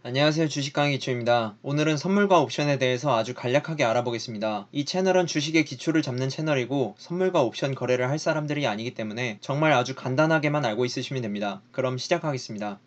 안녕하세요. 주식강의 기초입니다. 오늘은 선물과 옵션에 대해서 아주 간략하게 알아보겠습니다. 이 채널은 주식의 기초를 잡는 채널이고 선물과 옵션 거래를 할 사람들이 아니기 때문에 정말 아주 간단하게만 알고 있으시면 됩니다. 그럼 시작하겠습니다.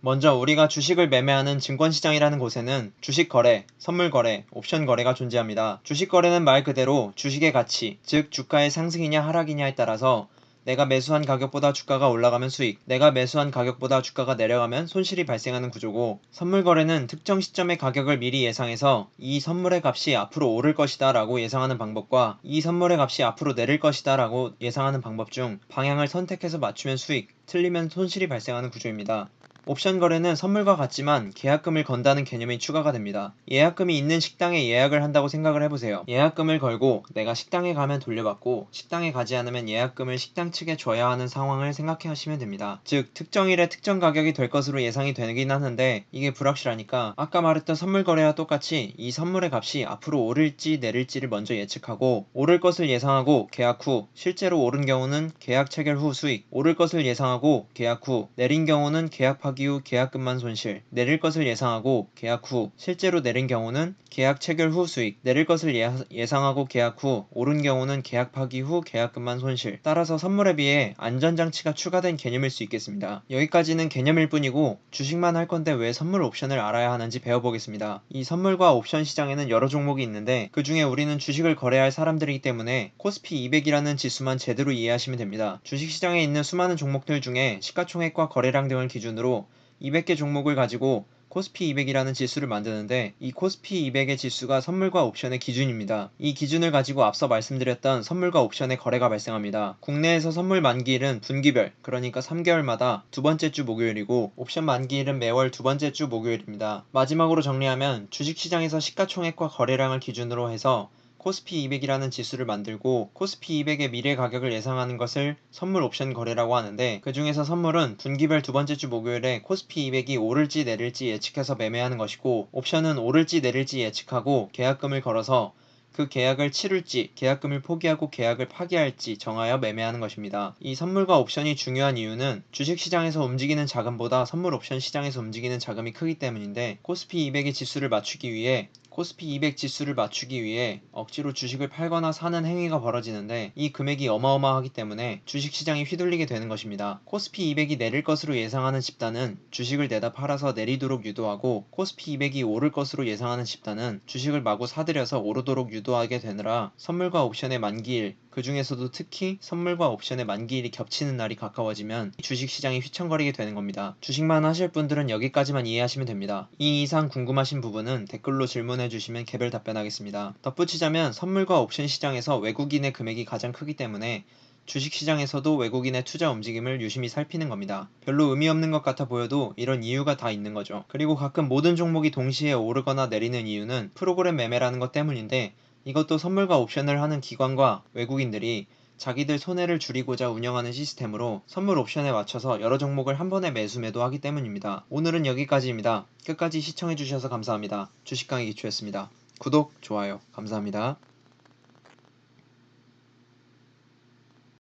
먼저 우리가 주식을 매매하는 증권시장이라는 곳에는 주식 거래, 선물 거래, 옵션 거래가 존재합니다. 주식 거래는 말 그대로 주식의 가치, 즉 주가의 상승이냐 하락이냐에 따라서 내가 매수한 가격보다 주가가 올라가면 수익, 내가 매수한 가격보다 주가가 내려가면 손실이 발생하는 구조고, 선물 거래는 특정 시점의 가격을 미리 예상해서 이 선물의 값이 앞으로 오를 것이다 라고 예상하는 방법과 이 선물의 값이 앞으로 내릴 것이다 라고 예상하는 방법 중 방향을 선택해서 맞추면 수익, 틀리면 손실이 발생하는 구조입니다. 옵션 거래는 선물과 같지만 계약금을 건다는 개념이 추가가 됩니다. 예약금이 있는 식당에 예약을 한다고 생각을 해보세요. 예약금을 걸고 내가 식당에 가면 돌려받고 식당에 가지 않으면 예약금을 식당 측에 줘야 하는 상황을 생각해 하시면 됩니다. 즉 특정일에 특정 가격이 될 것으로 예상이 되긴 하는데 이게 불확실하니까 아까 말했던 선물 거래와 똑같이 이 선물의 값이 앞으로 오를지 내릴지를 먼저 예측하고, 오를 것을 예상하고 계약 후 실제로 오른 경우는 계약 체결 후 수익, 오를 것을 예상하고 계약 후 내린 경우는 계약 파기 후 계약금만 손실, 내릴 것을 예상하고 계약 후 실제로 내린 경우는 계약 체결 후 수익, 내릴 것을 예상하고 계약 후 오른 경우는 계약 파기 후 계약금만 손실. 따라서 선물에 비해 안전장치가 추가된 개념일 수 있겠습니다. 여기까지는 개념일 뿐이고 주식만 할 건데 왜 선물 옵션을 알아야 하는지 배워보겠습니다. 이 선물과 옵션 시장에는 여러 종목이 있는데 그 중에 우리는 주식을 거래할 사람들이기 때문에 코스피 200이라는 지수만 제대로 이해하시면 됩니다. 주식시장에 있는 수많은 종목들 중에 시가총액과 거래량 등을 기준으로 200개 종목을 가지고 코스피 200이라는 지수를 만드는데, 이 코스피 200의 지수가 선물과 옵션의 기준입니다. 이 기준을 가지고 앞서 말씀드렸던 선물과 옵션의 거래가 발생합니다. 국내에서 선물 만기일은 분기별, 그러니까 3개월마다 두 번째 주 목요일이고 옵션 만기일은 매월 두 번째 주 목요일입니다. 마지막으로 정리하면 주식시장에서 시가총액과 거래량을 기준으로 해서 코스피 200이라는 지수를 만들고 코스피 200의 미래 가격을 예상하는 것을 선물 옵션 거래라고 하는데, 그 중에서 선물은 분기별 두 번째 주 목요일에 코스피 200이 오를지 내릴지 예측해서 매매하는 것이고, 옵션은 오를지 내릴지 예측하고 계약금을 걸어서 그 계약을 치룰지 계약금을 포기하고 계약을 파기할지 정하여 매매하는 것입니다. 이 선물과 옵션이 중요한 이유는 주식시장에서 움직이는 자금보다 선물 옵션 시장에서 움직이는 자금이 크기 때문인데, 코스피 200의 지수를 맞추기 위해 억지로 주식을 팔거나 사는 행위가 벌어지는데 이 금액이 어마어마하기 때문에 주식시장이 휘둘리게 되는 것입니다. 코스피 200이 내릴 것으로 예상하는 집단은 주식을 내다 팔아서 내리도록 유도하고, 코스피 200이 오를 것으로 예상하는 집단은 주식을 마구 사들여서 오르도록 유도하게 되느라 선물과 옵션의 만기일, 그 중에서도 특히 선물과 옵션의 만기일이 겹치는 날이 가까워지면 주식시장이 휘청거리게 되는 겁니다. 주식만 하실 분들은 여기까지만 이해하시면 됩니다. 이 이상 궁금하신 부분은 댓글로 질문해 주시면 개별 답변하겠습니다. 덧붙이자면 선물과 옵션 시장에서 외국인의 금액이 가장 크기 때문에 주식시장에서도 외국인의 투자 움직임을 유심히 살피는 겁니다. 별로 의미 없는 것 같아 보여도 이런 이유가 다 있는 거죠. 그리고 가끔 모든 종목이 동시에 오르거나 내리는 이유는 프로그램 매매라는 것 때문인데, 이것도 선물과 옵션을 하는 기관과 외국인들이 자기들 손해를 줄이고자 운영하는 시스템으로 선물 옵션에 맞춰서 여러 종목을 한 번에 매수 매도하기 때문입니다. 오늘은 여기까지입니다. 끝까지 시청해주셔서 감사합니다. 주식강의 기초였습니다. 구독, 좋아요 감사합니다.